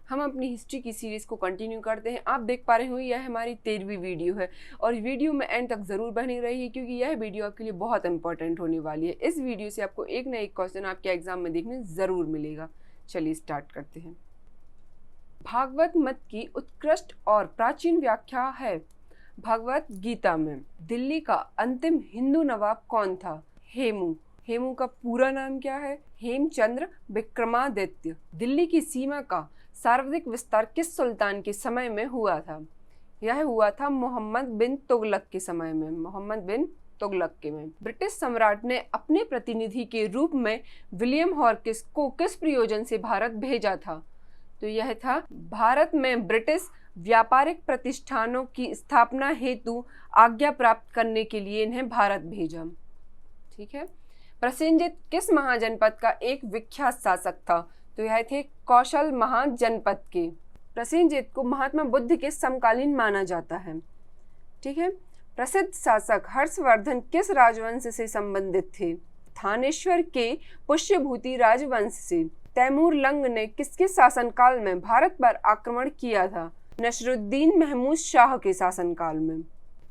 हम अपनी हिस्ट्री की सीरीज़ को कंटिन्यू करते हैं। आप देख पा रहे हो यह हमारी 13वीं वीडियो है और वीडियो में एंड तक ज़रूर बनी रहिए क्योंकि यह वीडियो आपके लिए बहुत इंपॉर्टेंट होने वाली है। इस वीडियो से आपको एक ना एक क्वेश्चन आपके एग्जाम में देखने ज़रूर मिलेगा। चलिए स्टार्ट करते हैं। भागवत मत की उत्कृष्ट और प्राचीन व्याख्या है। भगवत गीता में दिल्ली का अंतिम हिंदू नवाब कौन था? हेमू। हेमू का पूरा नाम क्या है? हेमचंद्र विक्रमादित्य। दिल्ली की सीमा का सर्वाधिक विस्तार किस सुल्तान के समय में हुआ था? यह हुआ था मोहम्मद बिन तुगलक के समय में। मोहम्मद बिन तुगलक के में ब्रिटिश सम्राट ने अपने प्रतिनिधि के रूप में विलियम हॉर्किस को किस प्रयोजन से भारत भेजा था? तो यह था भारत में ब्रिटिश व्यापारिक प्रतिष्ठानों की स्थापना हेतु आज्ञा प्राप्त करने के लिए इन्हें भारत भेजा। ठीक है। प्रसेनजित किस महाजनपद का एक विख्यात शासक था? तो यह थे कौशल महाजनपद के। प्रसेनजित को महात्मा बुद्ध के समकालीन माना जाता है। ठीक है। प्रसिद्ध शासक हर्षवर्धन किस राजवंश से संबंधित थे? थानेश्वर के पुष्यभूति राजवंश से। तैमूर लंग ने किसके शासनकाल में भारत पर आक्रमण किया था? नसरुद्दीन महमूद शाह के शासनकाल में।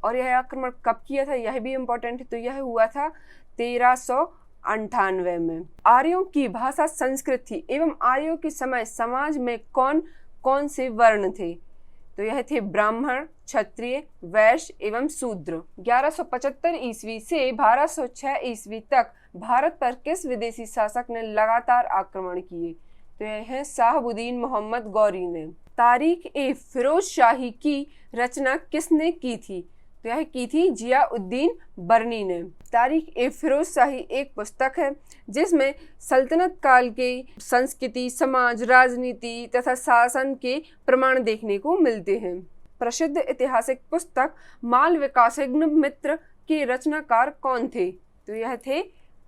और यह आक्रमण कब किया था यह भी इम्पोर्टेंट है। तो यह हुआ था 1398 में। आर्यों की भाषा संस्कृत थी एवं आर्यों के समय समाज में कौन कौन से वर्ण थे? तो यह थे ब्राह्मण, क्षत्रिय, वैश्य एवं शूद्र। 1175 ईस्वी से 1206 ईस्वी तक भारत पर किस विदेशी शासक ने लगातार आक्रमण किए? तो यह है शाहबुद्दीन मोहम्मद गौरी ने। तारीख-ए-फिरोज शाही की रचना किसने की थी? तो यह की थी जियाउद्दीन बरनी ने। तारीख-ए-फिरोज शाही एक पुस्तक है जिसमें सल्तनत काल के संस्कृति, समाज, राजनीति तथा शासन के प्रमाण देखने को मिलते हैं। प्रसिद्ध ऐतिहासिक पुस्तक मालविकाग्निमित्र के रचनाकार कौन थे? तो यह थे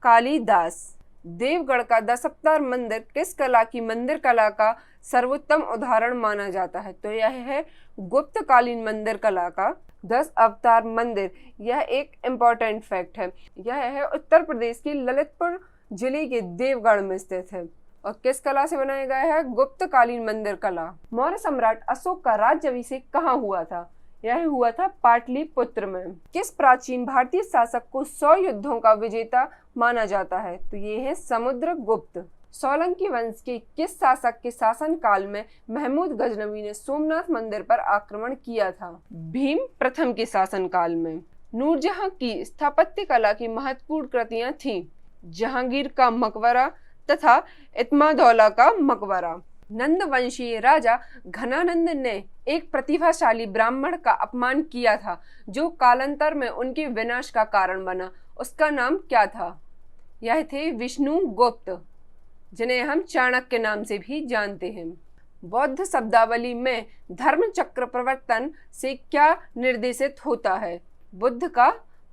कालिदास। देवगढ़ का दशावतार मंदिर किस कला की मंदिर कला का सर्वोत्तम उदाहरण माना जाता है? तो यह है गुप्तकालीन मंदिर कला का 10 अवतार मंदिर। यह एक इम्पॉर्टेंट फैक्ट है। यह है उत्तर प्रदेश के ललितपुर जिले के देवगढ़ में स्थित है और किस कला से बनाया गया है? गुप्तकालीन मंदिर कला। मौर्य सम्राट अशोक का राज्याभिषेक कहाँ हुआ था? यह हुआ था पाटलिपुत्र में। किस प्राचीन भारतीय शासक को 100 युद्धों का विजेता माना जाता है? तो ये है समुद्रगुप्त। सोलंकी वंश के किस शासक के शासन काल में महमूद गजनवी ने सोमनाथ मंदिर पर आक्रमण किया था? भीम प्रथम के शासन काल में। नूरजहां की स्थापत्य कला की महत्वपूर्ण कृतियां थीं जहांगीर का मकबरा तथा इत्मादौला का मकबरा। नंद वंशीय राजा घनानंद ने एक प्रतिभाशाली ब्राह्मण का अपमान किया था जो कालांतर में उनके विनाश का कारण बना। उसका नाम क्या था? यह थे विष्णुगुप्त, जिन्हें हम चाणक्य के नाम से भी जानते हैं। बौद्ध शब्दावली में धर्म चक्र प्रवर्तन से क्या निर्देशित होता है? बुद्ध का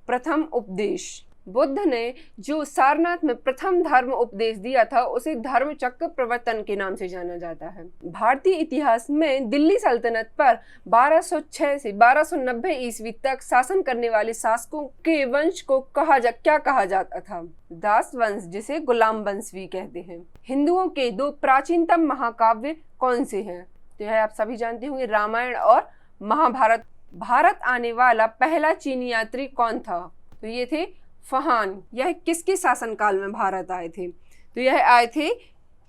प्रथम उपदेश। बुद्ध ने जो सारनाथ में प्रथम धर्म उपदेश दिया था उसे धर्म चक्र प्रवर्तन के नाम से जाना जाता है। भारतीय इतिहास में दिल्ली सल्तनत पर 1206 से 1290 ईस्वी तक शासन करने वाले शासकों के वंश को क्या कहा जाता था? दास वंश, जिसे गुलाम वंश भी कहते हैं। हिंदुओं के 2 प्राचीनतम महाकाव्य कौन से हैं? तो यह आप सभी जानते होंगे, रामायण और महाभारत। भारत आने वाला पहला चीनी यात्री कौन था? तो ये थे फहान। यह किसके शासनकाल में भारत आए थे? तो यह आए थे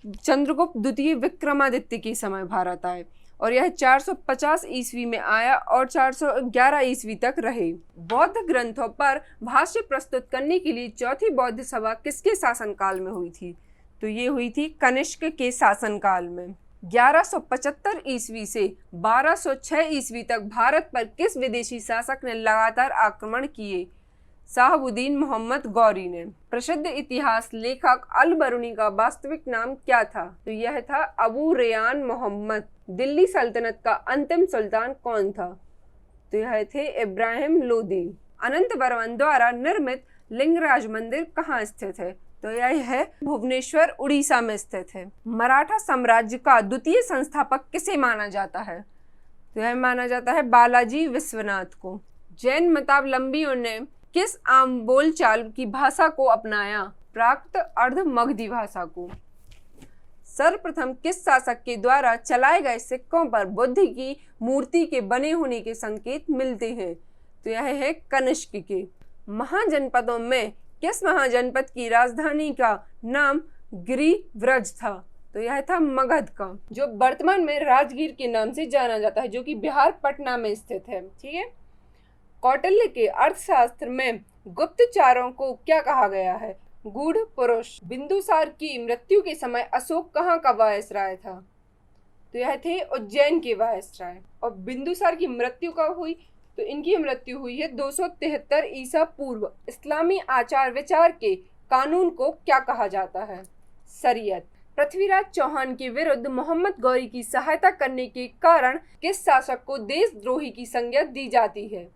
चंद्रगुप्त द्वितीय विक्रमादित्य के समय भारत आए और यह 450 ईस्वी में आया और 411 ईस्वी तक रहे। बौद्ध ग्रंथों पर भाष्य प्रस्तुत करने के लिए चौथी बौद्ध सभा किसके शासनकाल में हुई थी? तो ये हुई थी कनिष्क के शासनकाल में। 1175 ईस्वी से 1206 ईस्वी तक भारत पर किस विदेशी शासक ने लगातार आक्रमण किए? शाहबुद्दीन मोहम्मद गौरी ने। प्रसिद्ध इतिहास लेखक अल बरूनी का वास्तविक नाम क्या था? तो यह था अबू रेयान मोहम्मद। दिल्ली सल्तनत का अंतिम सुल्तान कौन था? तो यह थे इब्राहिम लोदी। अनंत वर्मन द्वारा निर्मित लिंगराज मंदिर कहाँ स्थित है? तो यह है भुवनेश्वर, उड़ीसा में स्थित है। मराठा साम्राज्य का द्वितीय संस्थापक किसे माना जाता है? तो यह माना जाता है बालाजी विश्वनाथ को। जैन मतावलंबियों ने किस आम बोलचाल की भाषा को अपनाया? प्राकृत अर्ध मगधी भाषा को। सर्वप्रथम किस शासक के द्वारा चलाए गए सिक्कों पर बुद्ध की मूर्ति के बने होने के संकेत मिलते हैं? तो यह है कनिष्क के। महाजनपदों में किस महाजनपद की राजधानी का नाम गिरिव्रज था? तो यह था मगध का, जो वर्तमान में राजगीर के नाम से जाना जाता है, जो कि बिहार पटना में स्थित है। ठीक है। कौटिल्य के अर्थशास्त्र में गुप्तचारों को क्या कहा गया है? गूढ़ पुरुष। बिंदुसार की मृत्यु के समय अशोक कहाँ का वायसराय था? तो यह थे उज्जैन के वायसराय। और बिंदुसार की मृत्यु कब हुई? तो इनकी मृत्यु हुई है 273 ईसा पूर्व। इस्लामी आचार विचार के कानून को क्या कहा जाता है? शरीयत। पृथ्वीराज चौहान के विरुद्ध मोहम्मद गौरी की सहायता करने के कारण किस शासक को देशद्रोही की संज्ञा दी जाती है?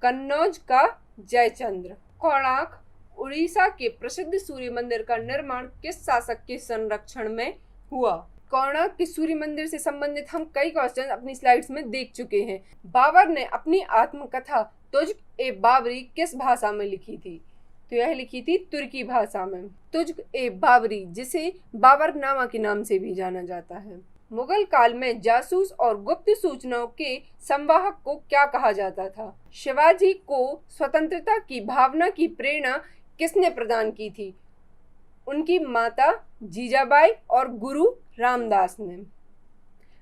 कन्नौज का जयचंद्र। कोणार्क उड़ीसा के प्रसिद्ध सूर्य मंदिर का निर्माण किस शासक के संरक्षण में हुआ? कोणार्क के सूर्य मंदिर से संबंधित हम कई क्वेश्चन अपनी स्लाइड्स में देख चुके हैं। बाबर ने अपनी आत्मकथा तुज़्क-ए-बाबरी किस भाषा में लिखी थी? तो यह लिखी थी तुर्की भाषा में। तुज़्क-ए-बाबरी, जिसे बाबरनामा के नाम से भी जाना जाता है। मुगल काल में जासूस और गुप्त सूचनाओं के संवाहक को क्या कहा जाता था? शिवाजी को स्वतंत्रता की भावना की प्रेरणा किसने प्रदान की थी? उनकी माता जीजाबाई और गुरु रामदास ने।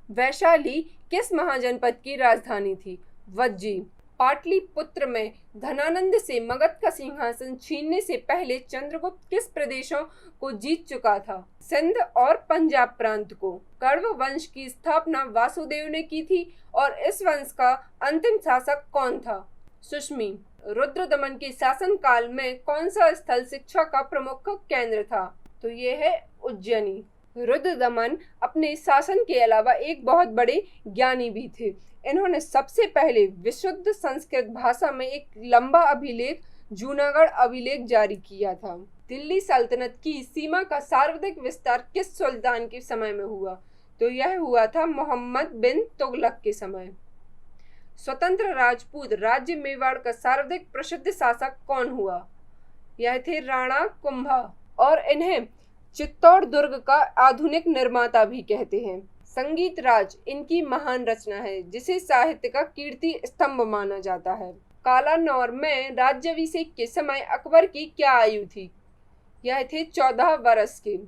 वैशाली किस महाजनपद की राजधानी थी? वज्जी। पाटलिपुत्र में धनानंद से मगध का सिंहासन छीनने से पहले चंद्रगुप्त किस प्रदेशों को जीत चुका था? सिंध और पंजाब प्रांत को। कण्व वंश की स्थापना वासुदेव ने की थी और इस वंश का अंतिम शासक कौन था? सुशमी। रुद्रदमन के शासन काल में कौन सा स्थल शिक्षा का प्रमुख केंद्र था? तो ये है उज्जैनी। रुद्रदमन अपने शासन के अलावा एक बहुत बड़े ज्ञानी भी थे। इन्होंने सबसे पहले विशुद्ध संस्कृत भाषा में एक लंबा अभिलेख, जूनागढ़ अभिलेख जारी किया था। दिल्ली सल्तनत की सीमा का सर्वाधिक विस्तार किस सुल्तान के समय में हुआ? तो यह हुआ था मोहम्मद बिन तुगलक के समय। स्वतंत्र राजपूत राज्य मेवाड़ का सर्वाधिक प्रसिद्ध शासक कौन हुआ? यह थे राणा कुंभा, और इन्हें चित्तौड़ दुर्ग का आधुनिक निर्माता भी कहते हैं। संगीत राज इनकी महान रचना है, जिसे साहित्य का कीर्ति स्तंभ माना जाता है। कालानौर में राज्याभिषेक के समय अकबर की क्या आयु थी? यह थे 14 वर्ष के।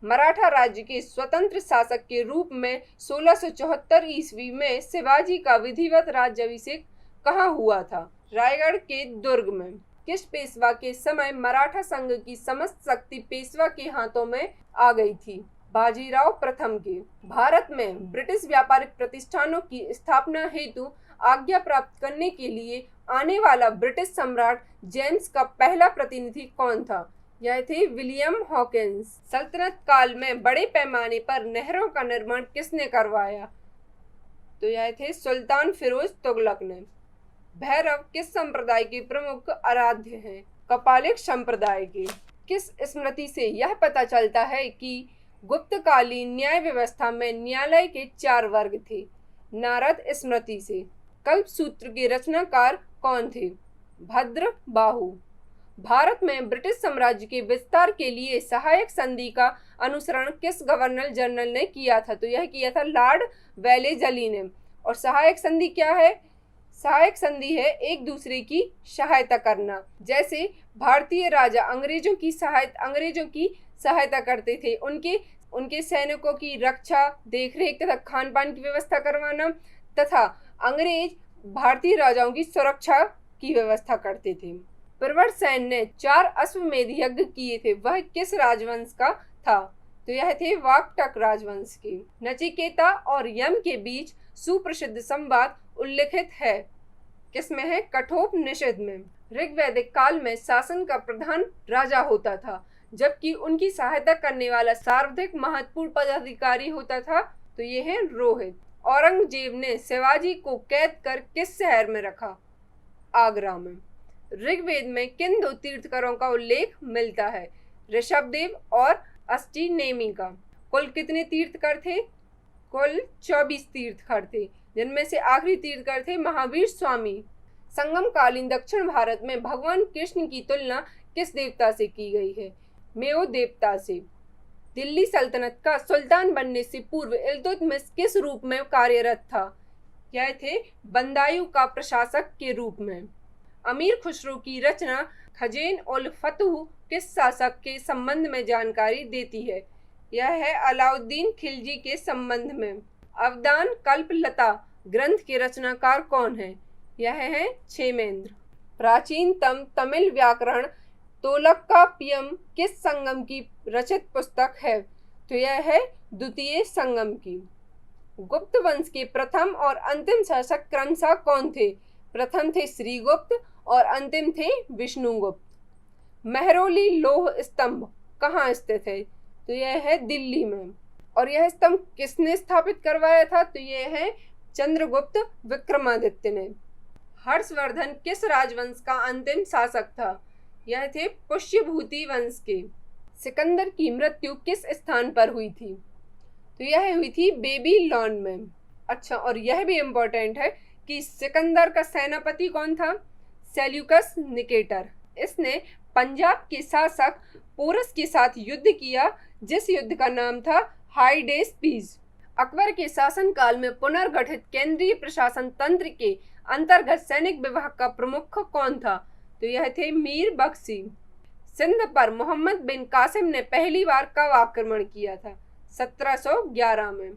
मराठा राज्य के स्वतंत्र शासक के रूप में 1674 ईस्वी में शिवाजी का विधिवत राज्याभिषेक कहाँ हुआ था? रायगढ़ के दुर्ग में। किस पेशवा के समय मराठा संघ की समस्त शक्ति पेशवा के हाथों में आ गई थी? बाजीराव प्रथम के। भारत में ब्रिटिश व्यापारिक प्रतिष्ठानों की स्थापना हेतु आज्ञा प्राप्त करने के लिए आने वाला ब्रिटिश सम्राट जेम्स का पहला प्रतिनिधि कौन था? यह थे विलियम हॉकिंस। सल्तनत काल में बड़े पैमाने पर नहरों का निर्माण किसने करवाया? तो यह थे सुल्तान फिरोज तुगलक ने। भैरव किस संप्रदाय के प्रमुख आराध्य हैं? कपालिक संप्रदाय के। किस स्मृति से यह पता चलता है कि गुप्तकालीन न्याय व्यवस्था में न्यायालय के 4 वर्ग थे? नारद स्मृति से। कल्पसूत्र के रचनाकार कौन थे? भद्र बाहु। भारत में ब्रिटिश साम्राज्य के विस्तार के लिए सहायक संधि का अनुसरण किस गवर्नर जनरल ने किया था? तो यह किया था लॉर्ड वेलेजली ने। और सहायक संधि क्या है? सहायक संधि है एक दूसरे की सहायता करना। जैसे भारतीय राजा अंग्रेजों की सहायता करते थे, उनके सैनिकों की रक्षा, देखरेख तथा खान पान की व्यवस्था करवाना, तथा अंग्रेज भारतीय राजाओं की सुरक्षा की व्यवस्था करते थे। प्रवरसेन ने 4 अश्वमेध यज्ञ किए थे, वह किस राजवंश का था? तो यह थे वाकटक राजवंश के। नचिकेता और यम के बीच सुप्रसिद्ध संवाद उल्लिखित है, किसमें है? कठोपनिषद में। ऋग्वैदिक काल में शासन का प्रधान राजा होता था, जबकि उनकी सहायता करने वाला सर्वाधिक महत्वपूर्ण पदाधिकारी होता था। तो ये है रोहित। औरंगजेब ने शिवाजी को कैद कर किस शहर में रखा? आगरा में। ऋग्वेद में किन 2 तीर्थकरों का उल्लेख मिलता है? ऋषभदेव और अष्टनेमि का। कुल कितने तीर्थकर थे? कुल 24 तीर्थकर थे, जिनमें से आखिरी तीर्थकर थे महावीर स्वामी। संगमकालीन दक्षिण भारत में भगवान कृष्ण की तुलना किस देवता से की गई है? मेयो देवता से। दिल्ली सल्तनत का सुल्तान बनने से पूर्व इल्तुतमिश किस रूप में कार्यरत था? यह थे बंदायूं का प्रशासक के रूप में। अमीर खुसरो की रचना खज़ेन उल फतूह किस शासक के संबंध में जानकारी देती है? यह है अलाउद्दीन खिलजी के संबंध में। अवदान कल्पलता ग्रंथ के रचनाकार कौन है? यह है क्षेमेंद्र। प्राचीनतम तमिल व्याकरण तोलकाप्पियम किस संगम की रचित पुस्तक है? तो यह है द्वितीय संगम की। गुप्त वंश के प्रथम और अंतिम शासक क्रमशः कौन थे? प्रथम थे श्रीगुप्त और अंतिम थे विष्णुगुप्त। मेहरौली लौह स्तंभ कहाँ स्थित है? तो यह है दिल्ली में। और यह स्तंभ किसने स्थापित करवाया था? तो यह है चंद्रगुप्त विक्रमादित्य ने। हर्षवर्धन किस राजवंश का अंतिम शासक था? यह थे पुष्यभूति वंश के। सिकंदर की मृत्यु किस स्थान पर हुई थी? तो यह हुई थी बेबीलोन में। अच्छा, और यह भी इम्पोर्टेंट है कि सिकंदर का सेनापति कौन था? Seleucus Nicator. इसने पंजाब के शासक पोरस के साथ युद्ध किया, जिस युद्ध का नाम था हाइडेस्पीज। अकबर के शासनकाल में पुनर्गठित केंद्रीय प्रशासन तंत्र के अंतर्गत सैनिक विभाग का प्रमुख कौन था? तो यह थे मीर बख्शी। सिंध पर मोहम्मद बिन कासिम ने पहली बार कब आक्रमण किया था? 1711 में।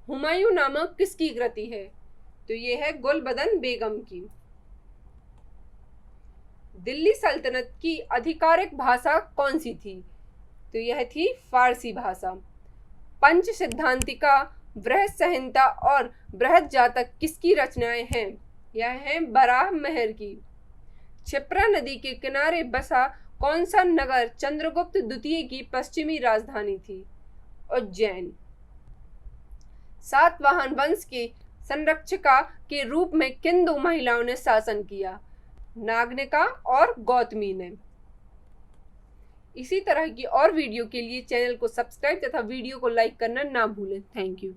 हुमायूं नामक किसकी कृति है? तो यह है गुलबदन बेगम की। दिल्ली सल्तनत की आधिकारिक भाषा कौन सी थी? तो यह थी फारसी भाषा। पंच सिद्धांतिका, बृहद संहिता और बृहद जातक किसकी रचनाएं हैं? यह है बराह महर की। क्षिप्रा नदी के किनारे बसा कौन सा नगर चंद्रगुप्त द्वितीय की पश्चिमी राजधानी थी? उज्जैन। सातवाहन वंश के संरक्षिका के रूप में किन दो महिलाओं ने शासन किया? नागनिका और गौतमी ने। इसी तरह की और वीडियो के लिए चैनल को सब्सक्राइब तथा वीडियो को लाइक करना ना भूलें। Thank you.